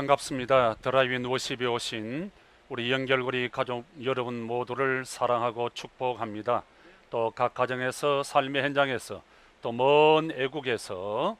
반갑습니다. 드라이브인 워십에 오신 우리 연결고리 가족 여러분 모두를 사랑하고 축복합니다. 또 각 가정에서 삶의 현장에서 또 먼 애국에서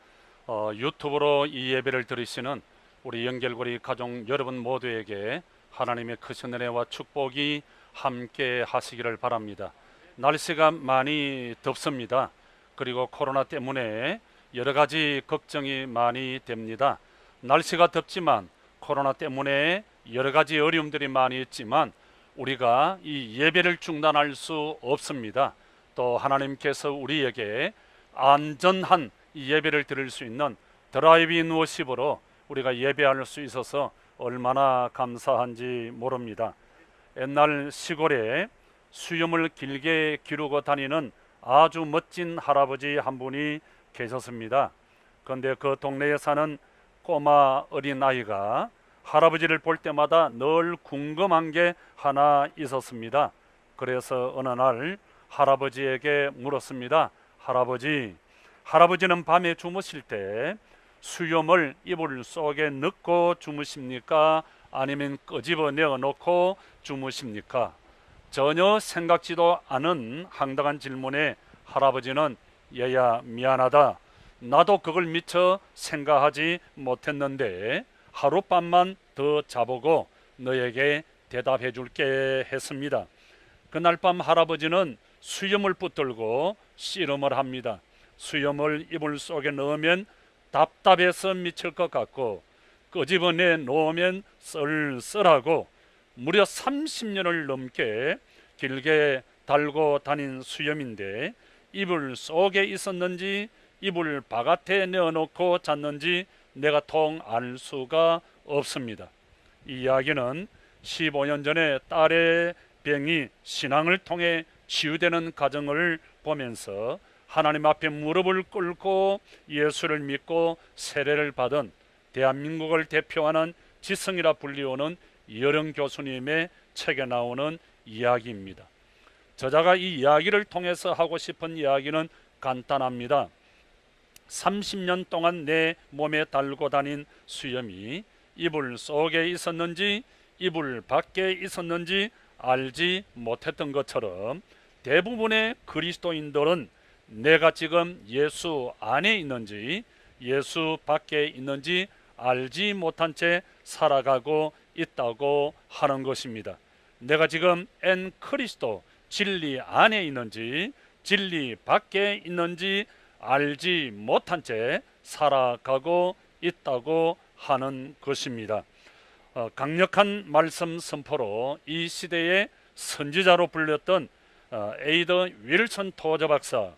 유튜브로 이 예배를 들으시는 우리 연결고리 가족 여러분 모두에게 하나님의 크신 은혜와 축복이 함께 하시기를 바랍니다. 날씨가 많이 덥습니다. 그리고 코로나 때문에 여러 가지 걱정이 많이 됩니다. 날씨가 덥지만 코로나 때문에 여러 가지 어려움들이 많이 있지만 우리가 이 예배를 중단할 수 없습니다. 또 하나님께서 우리에게 안전한 이 예배를 드릴 수 있는 드라이브인 워십으로 우리가 예배할 수 있어서 얼마나 감사한지 모릅니다. 옛날 시골에 수염을 길게 기르고 다니는 아주 멋진 할아버지 한 분이 계셨습니다. 그런데 그 동네에 사는 꼬마 어린아이가 할아버지를 볼 때마다 늘 궁금한 게 하나 있었습니다. 그래서 어느 날 할아버지에게 물었습니다. 할아버지는 밤에 주무실 때 수염을 이불 속에 넣고 주무십니까? 아니면 끄집어내어 놓고 주무십니까? 전혀 생각지도 않은 황당한 질문에 할아버지는 얘야 미안하다. 나도 그걸 미처 생각하지 못했는데 하룻밤만 더 자보고 너에게 대답해 줄게 했습니다. 그날 밤 할아버지는 수염을 붙들고 씨름을 합니다. 수염을 이불 속에 넣으면 답답해서 미칠 것 같고 끄집어내 놓으면 쓸쓸하고 무려 30년을 넘게 길게 달고 다닌 수염인데 이불 속에 있었는지 이불 바깥에 내어놓고 잤는지 내가 통 알 수가 없습니다. 이 이야기는 15년 전에 딸의 병이 신앙을 통해 치유되는 과정을 보면서 하나님 앞에 무릎을 꿇고 예수를 믿고 세례를 받은 대한민국을 대표하는 지성이라 불리우는 여령 교수님의 책에 나오는 이야기입니다. 저자가 이 이야기를 통해서 하고 싶은 이야기는 간단합니다. 30년 동안 내 몸에 달고 다닌 수염이 이불 속에 있었는지 이불 밖에 있었는지 알지 못했던 것처럼 대부분의 그리스도인들은 내가 지금 예수 안에 있는지 예수 밖에 있는지 알지 못한 채 살아가고 있다고 하는 것입니다. 내가 지금 엔 크리스도 진리 안에 있는지 진리 밖에 있는지 알지 못한 채 살아가고 있다고 하는 것입니다. 강력한 말씀 선포로 이 시대의 선지자로 불렸던 에이더 윌슨 토저 박사,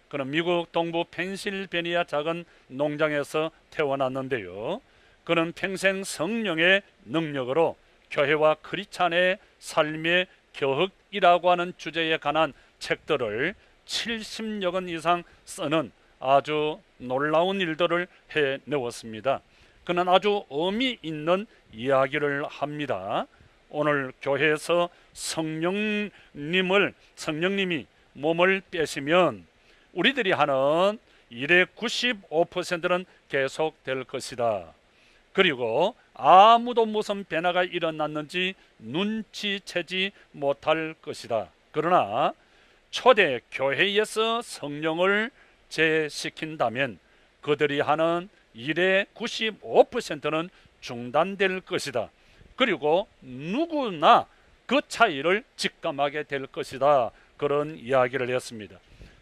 그는 미국 동부 펜실베니아 작은 농장에서 태어났는데요. 그는 평생 성령의 능력으로 교회와 크리스찬의 삶의 교흑이라고 하는 주제에 관한 책들을 70여 권 이상 쓰는 아주 놀라운 일들을 해내었습니다. 그는 아주 의미 있는 이야기를 합니다. 오늘 교회에서 성령님이 몸을 빼시면 우리들이 하는 일의 95%는 계속될 것이다. 그리고 아무도 무슨 변화가 일어났는지 눈치채지 못할 것이다. 그러나 초대 교회에서 성령을 제시킨다면 그들이 하는 일의 95%는 중단될 것이다. 그리고 누구나 그 차이를 직감하게 될 것이다. 그런 이야기를 했습니다.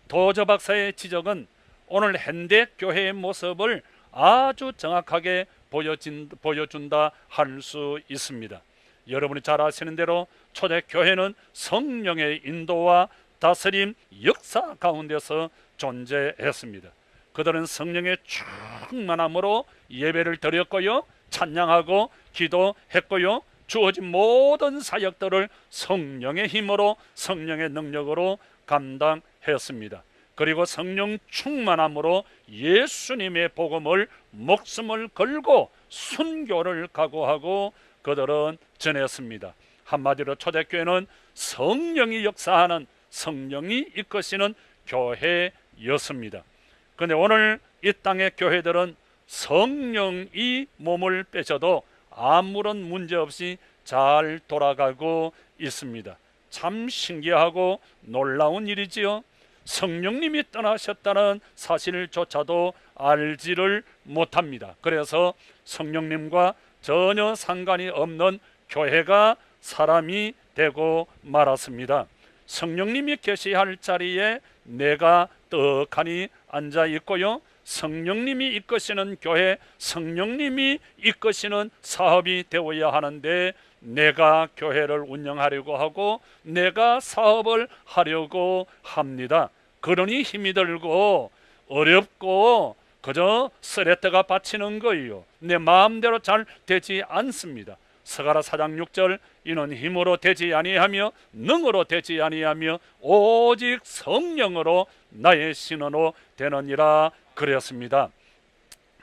도저 박사의 지적은 오늘 현대 교회의 모습을 아주 정확하게 보여준다 할 수 있습니다. 여러분이 잘 아시는 대로 초대 교회는 성령의 인도와 다스림 역사 가운데서 존재했습니다. 그들은 성령의 충만함으로 예배를 드렸고요, 찬양하고 기도했고요, 주어진 모든 사역들을 성령의 힘으로 성령의 능력으로 감당했습니다. 그리고 성령 충만함으로 예수님의 복음을 목숨을 걸고 순교를 각오하고 그들은 전했습니다. 한마디로 초대교회는 성령이 역사하는, 성령이 이끄시는 교회였습니다. 그런데 오늘 이 땅의 교회들은 성령이 몸을 빼셔도 아무런 문제 없이 잘 돌아가고 있습니다. 참 신기하고 놀라운 일이지요. 성령님이 떠나셨다는 사실조차도 알지를 못합니다. 그래서 성령님과 전혀 상관이 없는 교회가 사람이 되고 말았습니다. 성령님이 계시할 자리에 내가 떡하니 앉아 있고요, 성령님이 이끄시는 교회, 성령님이 이끄시는 사업이 되어야 하는데 내가 교회를 운영하려고 하고 내가 사업을 하려고 합니다. 그러니 힘이 들고 어렵고 그저 스레트가 받치는 거예요. 내 마음대로 잘 되지 않습니다. 스가랴 4장 6절, 이는 힘으로 되지 아니하며 능으로 되지 아니하며 오직 성령으로 나의 신원으로 되느니라 그랬습니다.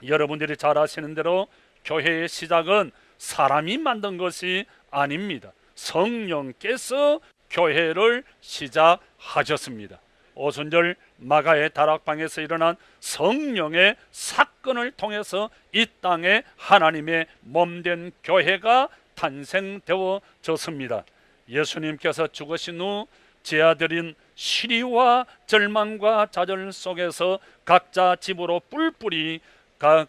여러분들이 잘 아시는 대로 교회의 시작은 사람이 만든 것이 아닙니다. 성령께서 교회를 시작하셨습니다. 오순절 마가의 다락방에서 일어난 성령의 사건을 통해서 이 땅에 하나님의 몸된 교회가 탄생되어졌습니다. 예수님께서 죽으신 후 제 아들인 시리와 절망과 좌절 속에서 각자 집으로 뿔뿔이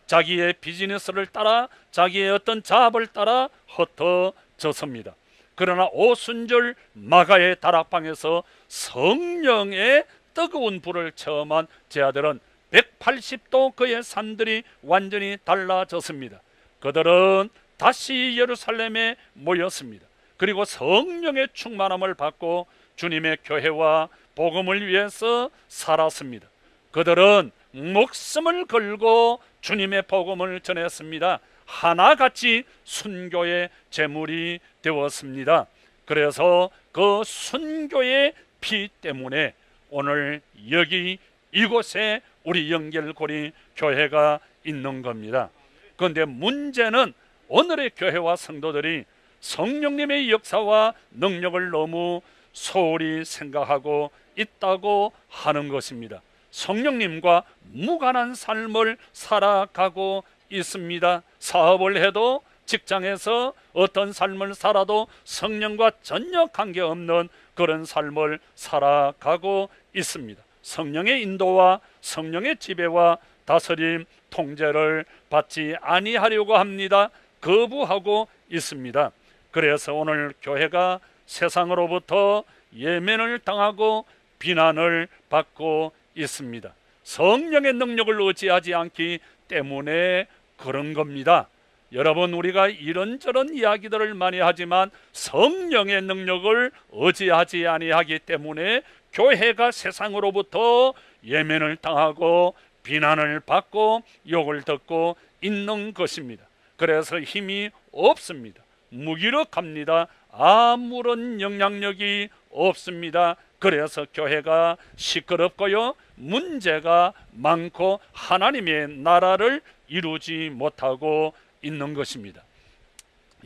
자기의 비즈니스를 따라 자기의 어떤 자업을 따라 흩어졌습니다. 그러나 오순절 마가의 다락방에서 성령의 뜨거운 불을 체험한 제 아들은 180도 그의 삶들이 완전히 달라졌습니다. 그들은 다시 예루살렘에 모였습니다. 그리고 성령의 충만함을 받고 주님의 교회와 복음을 위해서 살았습니다. 그들은 목숨을 걸고 주님의 복음을 전했습니다. 하나같이 순교의 제물이 되었습니다. 그래서 그 순교의 피 때문에 오늘 여기 이곳에 우리 영결고리 교회가 있는 겁니다. 그런데 문제는 오늘의 교회와 성도들이 성령님의 역사와 능력을 너무 소홀히 생각하고 있다고 하는 것입니다. 성령님과 무관한 삶을 살아가고 있습니다. 사업을 해도 직장에서 어떤 삶을 살아도 성령과 전혀 관계없는 그런 삶을 살아가고 있습니다. 성령의 인도와 성령의 지배와 다스림, 통제를 받지 아니하려고 합니다. 거부하고 있습니다. 그래서 오늘 교회가 세상으로부터 예면을 당하고 비난을 받고 있습니다. 성령의 능력을 의지하지 않기 때문에 그런 겁니다. 여러분, 우리가 이런저런 이야기들을 많이 하지만 성령의 능력을 의지하지 아니하기 때문에 교회가 세상으로부터 예면을 당하고 비난을 받고 욕을 듣고 있는 것입니다. 그래서 힘이 없습니다. 무기력합니다. 아무런 영향력이 없습니다. 그래서 교회가 시끄럽고요, 문제가 많고 하나님의 나라를 이루지 못하고 있는 것입니다.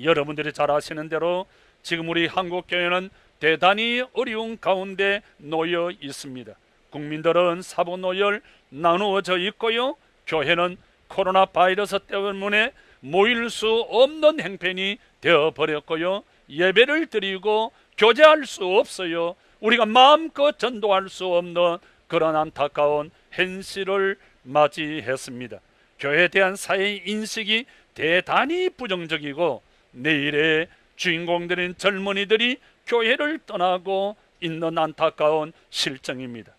여러분들이 잘 아시는 대로 지금 우리 한국교회는 대단히 어려운 가운데 놓여 있습니다. 국민들은 사분오열 나누어져 있고요, 교회는 코로나 바이러스 때문에 모일 수 없는 행편이 되어버렸고요, 예배를 드리고 교제할 수 없어요. 우리가 마음껏 전도할 수 없는 그런 안타까운 현실을 맞이했습니다. 교회에 대한 사회의 인식이 대단히 부정적이고 내일의 주인공들인 젊은이들이 교회를 떠나고 있는 안타까운 실정입니다.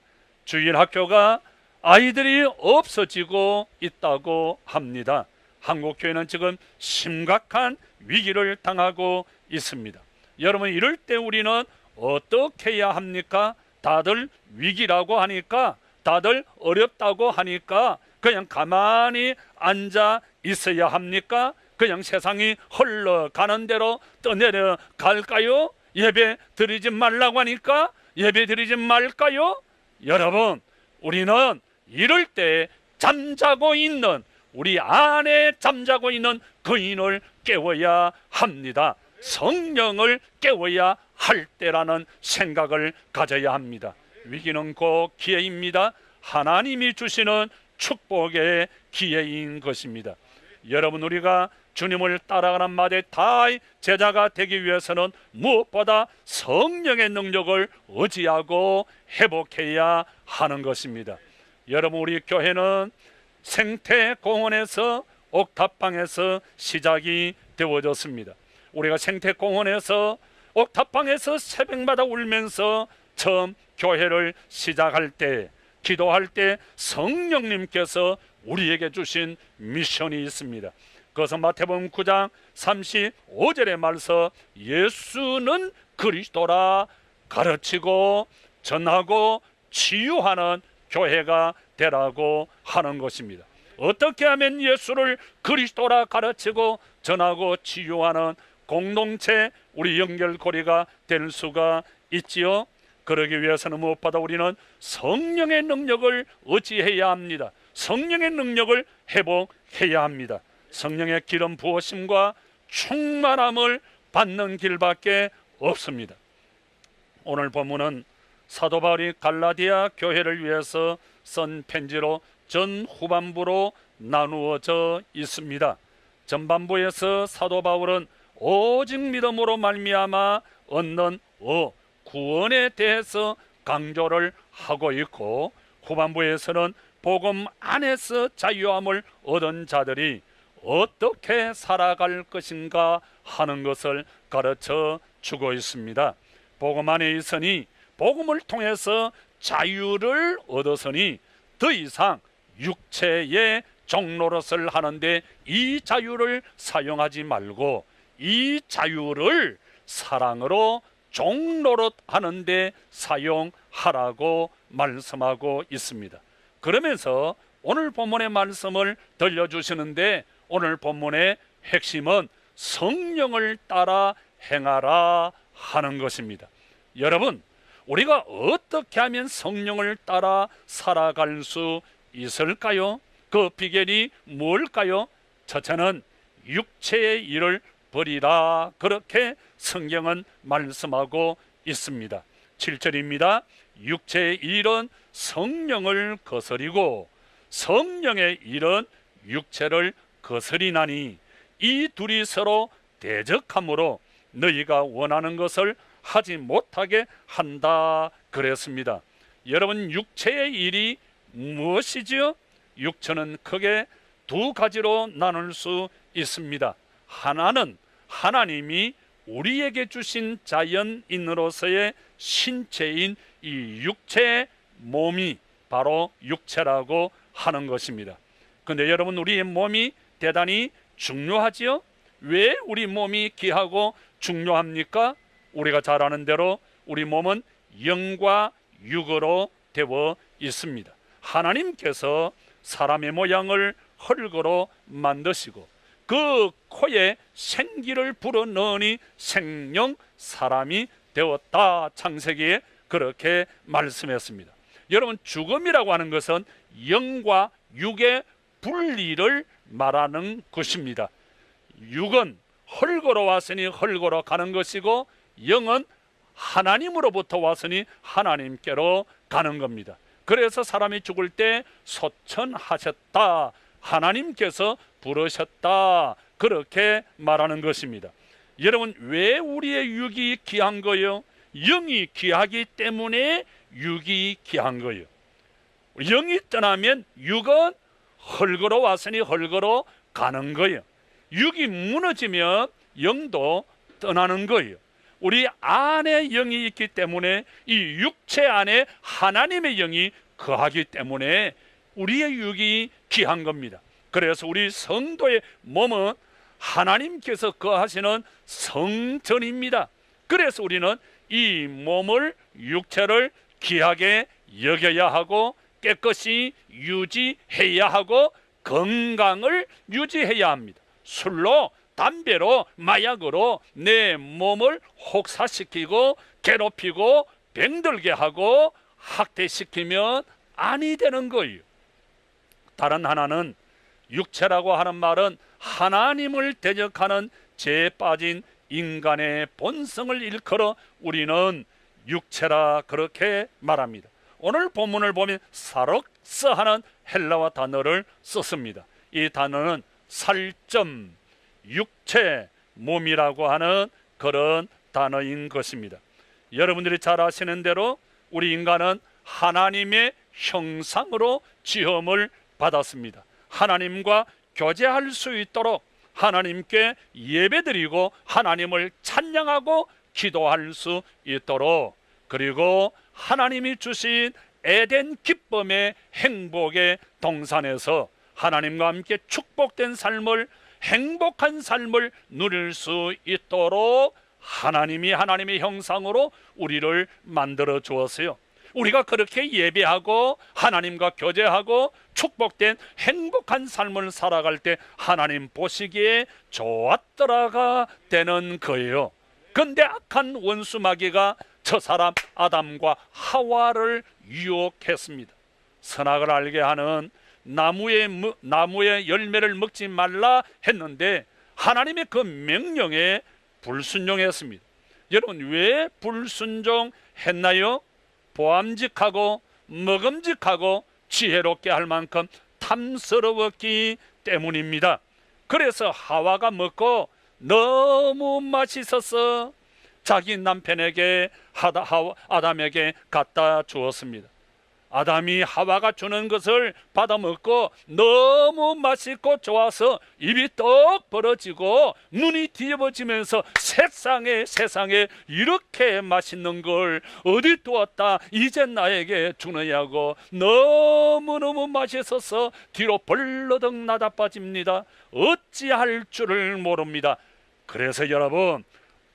주일학교가 아이들이 없어지고 있다고 합니다. 한국교회는 지금 심각한 위기를 당하고 있습니다. 여러분, 이럴 때 우리는 어떻게 해야 합니까? 다들 위기라고 하니까, 다들 어렵다고 하니까 그냥 가만히 앉아 있어야 합니까? 그냥 세상이 흘러가는 대로 떠내려 갈까요? 예배 드리지 말라고 하니까 예배 드리지 말까요? 여러분, 우리는 이럴 때 잠자고 있는, 우리 안에 잠자고 있는 거인을 깨워야 합니다. 성령을 깨워야 할 때라는 생각을 가져야 합니다. 위기는 곧 기회입니다. 하나님이 주시는 축복의 기회인 것입니다. 여러분, 우리가 주님을 따라가는 마대타의 제자가 되기 위해서는 무엇보다 성령의 능력을 의지하고 회복해야 하는 것입니다. 여러분, 우리 교회는 생태공원에서 옥탑방에서 시작이 되어졌습니다. 우리가 생태공원에서 옥탑방에서 새벽마다 울면서 처음 교회를 시작할 때, 기도할 때 성령님께서 우리에게 주신 미션이 있습니다. 그것은 마태복음 9장 35절의 말씀, 예수는 그리스도라 가르치고 전하고 치유하는 교회가 되라고 하는 것입니다. 어떻게 하면 예수를 그리스도라 가르치고 전하고 치유하는 공동체, 우리 연결고리가 될 수가 있지요? 그러기 위해서는 무엇보다 우리는 성령의 능력을 의지해야 합니다. 성령의 능력을 회복해야 합니다. 성령의 기름 부으심과 충만함을 받는 길밖에 없습니다. 오늘 본문은 사도 바울이 갈라디아 교회를 위해서 쓴 편지로 전후반부로 나누어져 있습니다. 전반부에서 사도 바울은 오직 믿음으로 말미암아 얻는 구원에 대해서 강조를 하고 있고, 후반부에서는 복음 안에서 자유함을 얻은 자들이 어떻게 살아갈 것인가 하는 것을 가르쳐 주고 있습니다. 복음 안에 있으니, 복음을 통해서 자유를 얻었으니 더 이상 육체의 종노릇을 하는데 이 자유를 사용하지 말고 이 자유를 사랑으로 종노릇 하는데 사용하라고 말씀하고 있습니다. 그러면서 오늘 본문의 말씀을 들려주시는데, 오늘 본문의 핵심은 성령을 따라 행하라 하는 것입니다. 여러분, 우리가 어떻게 하면 성령을 따라 살아갈 수 있을까요? 그 비결이 뭘까요? 첫째는 육체의 일을 버리라, 그렇게 성경은 말씀하고 있습니다. 7절입니다. 육체의 일은 성령을 거스리고 성령의 일은 육체를 거스리나니 이 둘이 서로 대적하므로 너희가 원하는 것을 하지 못하게 한다 그랬습니다. 여러분, 육체의 일이 무엇이지요? 육체는 크게 두 가지로 나눌 수 있습니다. 하나는 하나님이 우리에게 주신 자연인으로서의 신체인 이 육체의 몸이 바로 육체라고 하는 것입니다. 그런데 여러분, 우리의 몸이 대단히 중요하지요? 왜 우리 몸이 귀하고 중요합니까? 우리가 잘 아는 대로 우리 몸은 영과 육으로 되어 있습니다. 하나님께서 사람의 모양을 흙으로 만드시고 그 코에 생기를 불어넣으니 생명 사람이 되었다. 창세기에 그렇게 말씀했습니다. 여러분, 죽음이라고 하는 것은 영과 육의 분리를 말하는 것입니다. 육은 흙으로 왔으니 흙으로 가는 것이고, 영은 하나님으로부터 왔으니 하나님께로 가는 겁니다. 그래서 사람이 죽을 때 소천하셨다, 하나님께서 부르셨다, 그렇게 말하는 것입니다. 여러분, 왜 우리의 육이 귀한 거예요? 영이 귀하기 때문에 육이 귀한 거예요. 영이 떠나면 육은 흙으로 왔으니 흙으로 가는 거예요. 육이 무너지면 영도 떠나는 거예요. 우리 안에 영이 있기 때문에 이 육체 안에 하나님의 영이 거하기 때문에 우리의 육이 귀한 겁니다. 그래서 우리 성도의 몸은 하나님께서 거하시는 성전입니다. 그래서 우리는 이 몸을, 육체를 귀하게 여겨야 하고 깨끗이 유지해야 하고 건강을 유지해야 합니다. 술로, 담배로, 마약으로 내 몸을 혹사시키고 괴롭히고 병들게 하고 학대시키면 아니 되는 거예요. 다른 하나는, 육체라고 하는 말은 하나님을 대적하는 죄에 빠진 인간의 본성을 일컬어 우리는 육체라 그렇게 말합니다. 오늘 본문을 보면 사럭스 하는 헬라어 단어를 썼습니다. 이 단어는 살점, 육체, 몸이라고 하는 그런 단어인 것입니다. 여러분들이 잘 아시는 대로 우리 인간은 하나님의 형상으로 지음을 받았습니다. 하나님과 교제할 수 있도록 하나님께 예배드리고 하나님을 찬양하고 기도할 수 있도록, 그리고 하나님이 주신 에덴 기쁨의 행복의 동산에서 하나님과 함께 축복된 삶을, 행복한 삶을 누릴 수 있도록 하나님이 하나님의 형상으로 우리를 만들어 주었어요. 우리가 그렇게 예배하고 하나님과 교제하고 축복된 행복한 삶을 살아갈 때 하나님 보시기에 좋았더라가 되는 거예요. 근데 악한 원수 마귀가 저 사람 아담과 하와를 유혹했습니다. 선악을 알게 하는 나무의 열매를 먹지 말라 했는데 하나님의 그 명령에 불순종했습니다. 여러분, 왜 불순종했나요? 보암직하고 먹음직하고 지혜롭게 할 만큼 탐스러웠기 때문입니다. 그래서 하와가 먹고 너무 맛있어서 자기 남편에게 아담에게 갖다 주었습니다. 아담이 하와가 주는 것을 받아 먹고 너무 맛있고 좋아서 입이 떡 벌어지고 눈이 뒤집어지면서 세상에 이렇게 맛있는 걸 어디 두었다 이제 나에게 주느냐고 너무너무 맛있어서 뒤로 벌러덩 나다빠집니다. 어찌할 줄을 모릅니다. 그래서 여러분,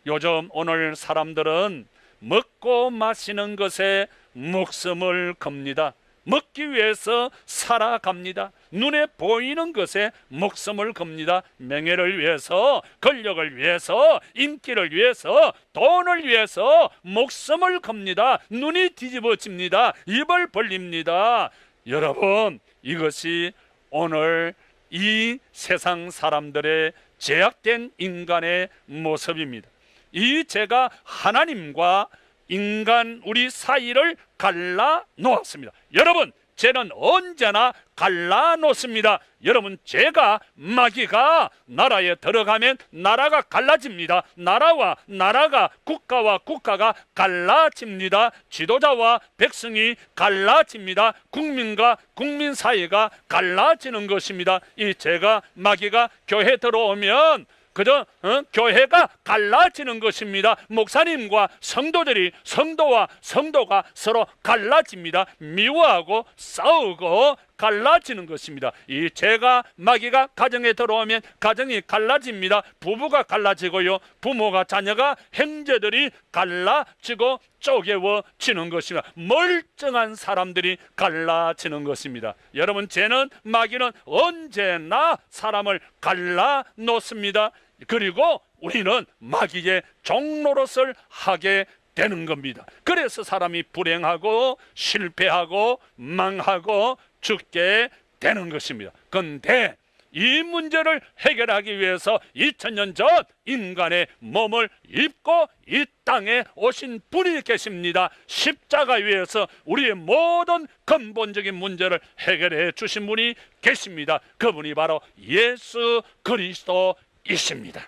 요즘 오늘 사람들은 먹고 마시는 것에 목숨을 겁니다. 먹기 위해서 살아갑니다. 눈에 보이는 것에 목숨을 겁니다. 명예를 위해서, 권력을 위해서, 인기를 위해서, 돈을 위해서 목숨을 겁니다. 눈이 뒤집어집니다. 입을 벌립니다. 여러분, 이것이 오늘 이 세상 사람들의 죄악된 인간의 모습입니다. 이 죄가 하나님과 인간 우리 사이를 갈라 놓았습니다. 여러분, 죄는 언제나 갈라 놓습니다. 여러분, 죄가 마귀가 나라에 들어가면 나라가 갈라집니다. 나라와 나라가, 국가와 국가가 갈라집니다. 지도자와 백성이 갈라집니다. 국민과 국민 사이가 갈라지는 것입니다. 이 죄가 마귀가 교회 들어오면 그저 교회가 갈라지는 것입니다. 목사님과 성도들이, 성도와 성도가 서로 갈라집니다. 미워하고 싸우고 갈라지는 것입니다. 이 죄가 마귀가 가정에 들어오면 가정이 갈라집니다. 부부가 갈라지고요, 부모가 자녀가, 형제들이 갈라지고 쪼개워지는 것입니다. 멀쩡한 사람들이 갈라지는 것입니다. 여러분, 죄는, 마귀는 언제나 사람을 갈라 놓습니다. 그리고 우리는 마귀의 종노릇을 하게 되는 겁니다. 그래서 사람이 불행하고 실패하고 망하고 죽게 되는 것입니다. 그런데 이 문제를 해결하기 위해서 2000년 전 인간의 몸을 입고 이 땅에 오신 분이 계십니다. 십자가 위에서 우리의 모든 근본적인 문제를 해결해 주신 분이 계십니다. 그분이 바로 예수 그리스도이십니다.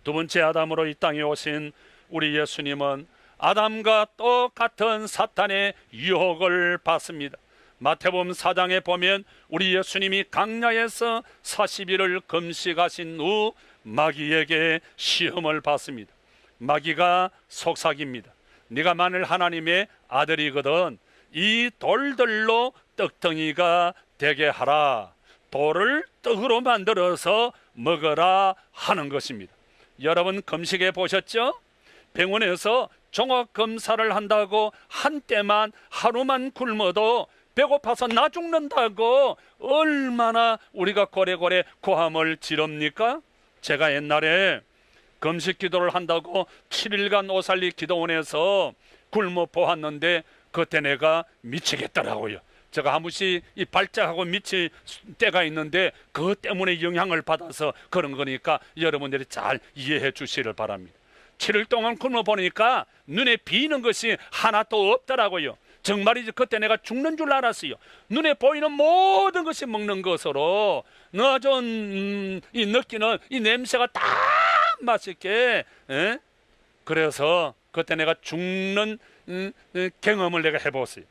두 번째 아담으로 이 땅에 오신 우리 예수님은 아담과 똑같은 사탄의 유혹을 받습니다. 마태복음 4장에 보면 우리 예수님이 강야에서 40일을 금식하신 후 마귀에게 시험을 받습니다. 마귀가 속삭입니다. 네가 만일 하나님의 아들이거든 이 돌들로 떡덩이가 되게 하라. 돌을 떡으로 만들어서 먹어라 하는 것입니다. 여러분, 금식해 보셨죠? 병원에서 종합검사를 한다고 한때만 하루만 굶어도 배고파서 나 죽는다고 얼마나 우리가 고래고래 고함을 지릅니까? 제가 옛날에 금식 기도를 한다고 7일간 오살리 기도원에서 굶어 보았는데 그때 내가 미치겠더라고요. 제가 한 번씩 이 발작하고 미칠 때가 있는데 그것 때문에 영향을 받아서 그런 거니까 여러분들이 잘 이해해 주시를 바랍니다. 7일 동안 굶어 보니까 눈에 비는 것이 하나도 없더라고요. 정말이지 그때 내가 죽는 줄 알았어요. 눈에 보이는 모든 것이 먹는 것으로 좀 이 느끼는 이 냄새가 다 맛있게, 그래서 그때 내가 죽는 경험을 내가 해봤어요.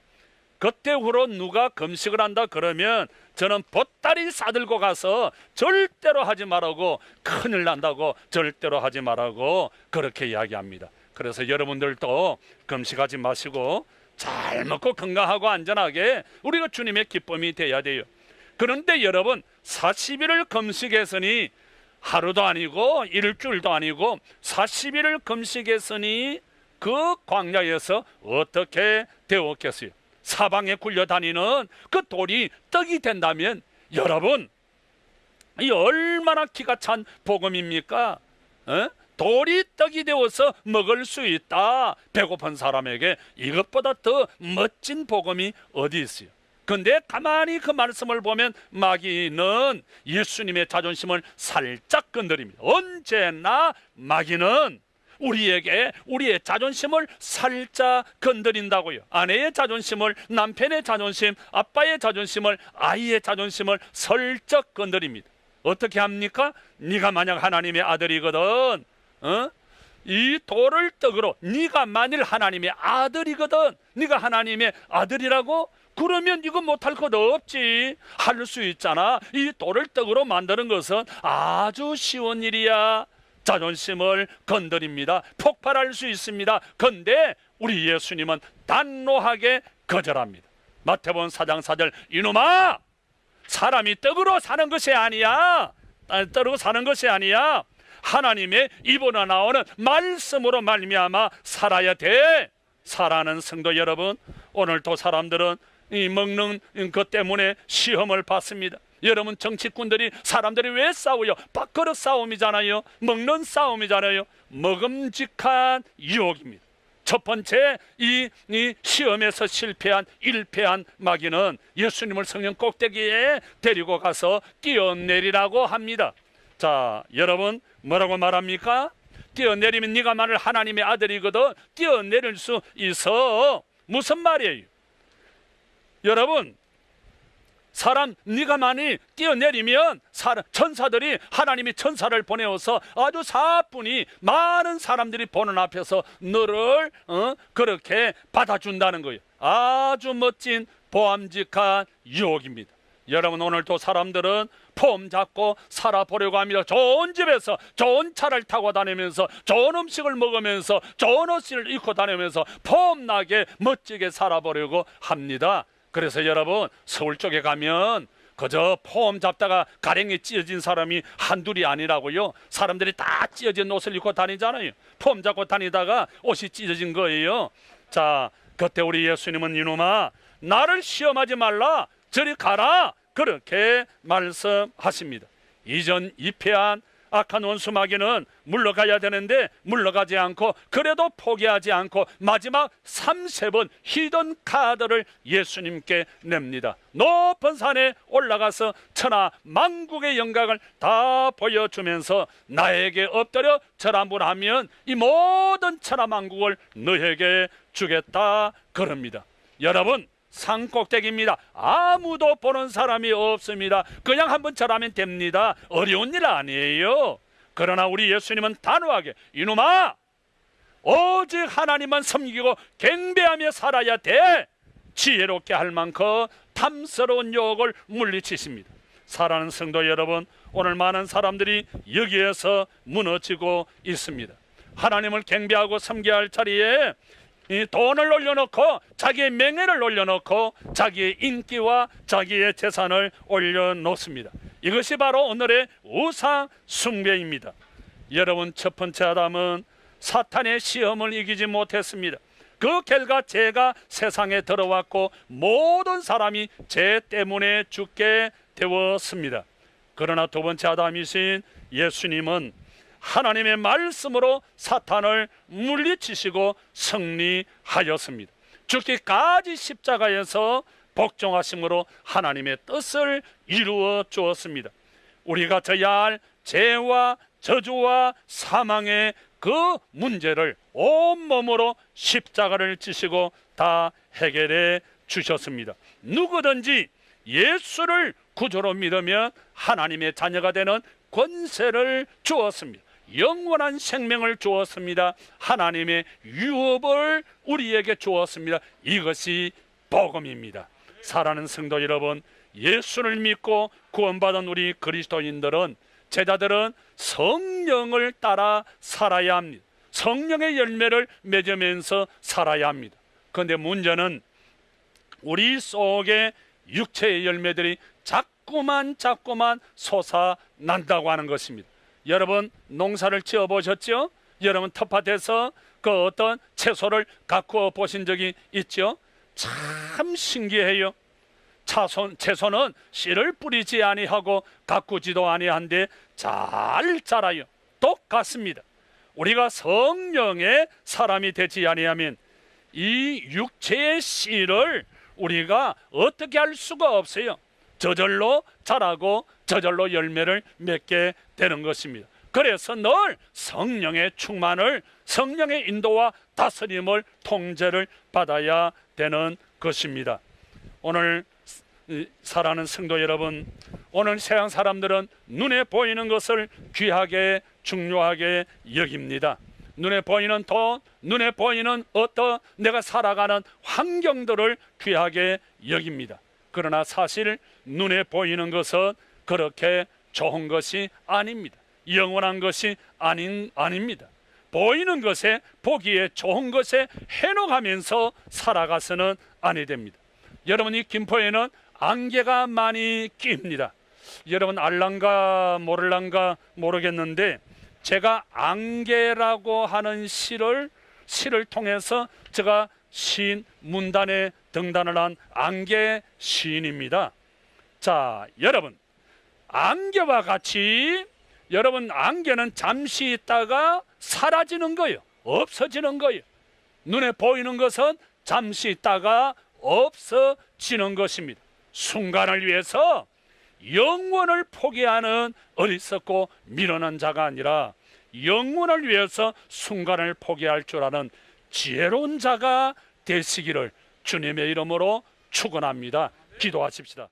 그때 후로 누가 금식을 한다 그러면 저는 보따리 싸들고 가서 절대로 하지 말라고, 큰일 난다고 절대로 하지 말라고 그렇게 이야기합니다. 그래서 여러분들도 금식하지 마시고 잘 먹고 건강하고 안전하게 우리가 주님의 기쁨이 돼야 돼요. 그런데 여러분, 40일을 금식했으니 하루도 아니고 일주일도 아니고 40일을 금식했으니 그 광야에서 어떻게 되었겠어요? 사방에 굴려다니는 그 돌이 떡이 된다면 여러분, 이 얼마나 기가 찬 복음입니까? 돌이 떡이 되어서 먹을 수 있다. 배고픈 사람에게 이것보다 더 멋진 복음이 어디 있어요? 근데 가만히 그 말씀을 보면 마귀는 예수님의 자존심을 살짝 건드립니다. 언제나 마귀는 우리의 자존심을 살짝 건드린다고요. 아내의 자존심을, 남편의 자존심, 아빠의 자존심을, 아이의 자존심을 슬쩍 건드립니다. 어떻게 합니까? 네가 만약 하나님의 아들이거든, 이 돌을 떡으로, 네가 만일 하나님의 아들이거든, 네가 하나님의 아들이라고? 그러면 이거 못할 것 없지. 할 수 있잖아. 이 돌을 떡으로 만드는 것은 아주 쉬운 일이야. 자존심을 건드립니다. 폭발할 수 있습니다. 근데 우리 예수님은 단호하게 거절합니다. 마태복음 4장 4절, 이놈아, 사람이 떡으로 사는 것이 아니야. 떡으로 사는 것이 아니야. 하나님의 입으로 나오는 말씀으로 말미암아 살아야 돼. 사랑하는 성도 여러분, 오늘도 사람들은 이 먹는 것 때문에 시험을 받습니다. 여러분, 정치꾼들이, 사람들이 왜 싸워요? 밥그릇 싸움이잖아요. 먹는 싸움이잖아요. 먹음직한 유혹입니다. 첫 번째, 이 시험에서 일패한 마귀는 예수님을 성령 꼭대기에 데리고 가서 뛰어내리라고 합니다. 자, 여러분, 뭐라고 말합니까? 뛰어내리면 네가 만일 하나님의 아들이거든 뛰어내릴 수 있어. 무슨 말이에요? 여러분, 네가 많이 뛰어내리면 천사들이, 하나님이 천사를 보내어서 아주 사뿐히 많은 사람들이 보는 앞에서 너를 그렇게 받아준다는 거예요. 아주 멋진 보암직한 유혹입니다. 여러분, 오늘도 사람들은 폼 잡고 살아보려고 합니다. 좋은 집에서 좋은 차를 타고 다니면서 좋은 음식을 먹으면서 좋은 옷을 입고 다니면서 폼나게 멋지게 살아보려고 합니다. 그래서 여러분, 서울 쪽에 가면 그저 폼 잡다가 가랭이 찢어진 사람이 한둘이 아니라고요. 사람들이 다 찢어진 옷을 입고 다니잖아요. 폼 잡고 다니다가 옷이 찢어진 거예요. 자, 그때 우리 예수님은 이놈아, 나를 시험하지 말라, 저리 가라, 그렇게 말씀하십니다. 이전 입회한 악한 원수 마귀는 물러가야 되는데 물러가지 않고, 그래도 포기하지 않고 마지막 3번 히든 카드를 예수님께 냅니다. 높은 산에 올라가서 천하 만국의 영광을 다 보여주면서 나에게 엎드려 절하면 이 모든 천하 만국을 너에게 주겠다 그럽니다. 여러분, 산꼭대기입니다. 아무도 보는 사람이 없습니다. 그냥 한번 절하면 됩니다. 어려운 일 아니에요. 그러나 우리 예수님은 단호하게, 이놈아, 오직 하나님만 섬기고 경배하며 살아야 돼. 지혜롭게 할 만큼 탐스러운 유혹을 물리치십니다. 사랑하는 성도 여러분, 오늘 많은 사람들이 여기에서 무너지고 있습니다. 하나님을 경배하고 섬겨야 할 자리에 이 돈을 올려놓고, 자기의 명예를 올려놓고, 자기의 인기와 자기의 재산을 올려놓습니다. 이것이 바로 오늘의 우상 숭배입니다. 여러분, 첫 번째 아담은 사탄의 시험을 이기지 못했습니다. 그 결과 죄가 세상에 들어왔고 모든 사람이 죄 때문에 죽게 되었습니다. 그러나 두 번째 아담이신 예수님은 하나님의 말씀으로 사탄을 물리치시고 승리하였습니다. 죽기까지 십자가에서 복종하심으로 하나님의 뜻을 이루어 주었습니다. 우리가 져야 할 죄와 저주와 사망의 그 문제를 온몸으로 십자가를 지시고 다 해결해 주셨습니다. 누구든지 예수를 구주로 믿으면 하나님의 자녀가 되는 권세를 주었습니다. 영원한 생명을 주었습니다. 하나님의 유업을 우리에게 주었습니다. 이것이 복음입니다. 사랑하는 성도 여러분, 예수를 믿고 구원받은 우리 그리스도인들은, 제자들은 성령을 따라 살아야 합니다. 성령의 열매를 맺으면서 살아야 합니다. 그런데 문제는 우리 속에 육체의 열매들이 자꾸만 솟아난다고 하는 것입니다. 여러분 농사를 지어 보셨죠? 여러분 텃밭에서 그 어떤 채소를 가꾸어 보신 적이 있죠? 참 신기해요. 채소는 씨를 뿌리지 아니하고 가꾸지도 아니한데 잘 자라요. 똑같습니다. 우리가 성령의 사람이 되지 아니하면 이 육체의 씨를 우리가 어떻게 할 수가 없어요. 저절로 자라고 저절로 열매를 맺게 되는 것입니다. 그래서 늘 성령의 충만을, 성령의 인도와 다스림을, 통제를 받아야 되는 것입니다. 오늘 사랑하는 성도 여러분, 오늘 세상 사람들은 눈에 보이는 것을 귀하게 중요하게 여깁니다. 눈에 보이는 돈, 눈에 보이는 어떤 내가 살아가는 환경들을 귀하게 여깁니다. 그러나 사실 눈에 보이는 것은 그렇게 좋은 것이 아닙니다. 영원한 것이 아닙니다. 보이는 것에, 보기에 좋은 것에 해놓으면서 살아가서는 아니 됩니다. 여러분, 이 김포에는 안개가 많이 낍니다. 여러분 알란가 모를란가 모르겠는데, 제가 안개라고 하는 시를 통해서 제가 시인 문단에 등단을 한 안개 시인입니다. 자, 여러분, 안개와 같이, 여러분 안개는 잠시 있다가 사라지는 거예요. 없어지는 거예요. 눈에 보이는 것은 잠시 있다가 없어지는 것입니다. 순간을 위해서 영원을 포기하는 어리석고 미련한 자가 아니라 영원을 위해서 순간을 포기할 줄 아는 지혜로운 자가 되시기를 주님의 이름으로 축원합니다. 기도하십시다.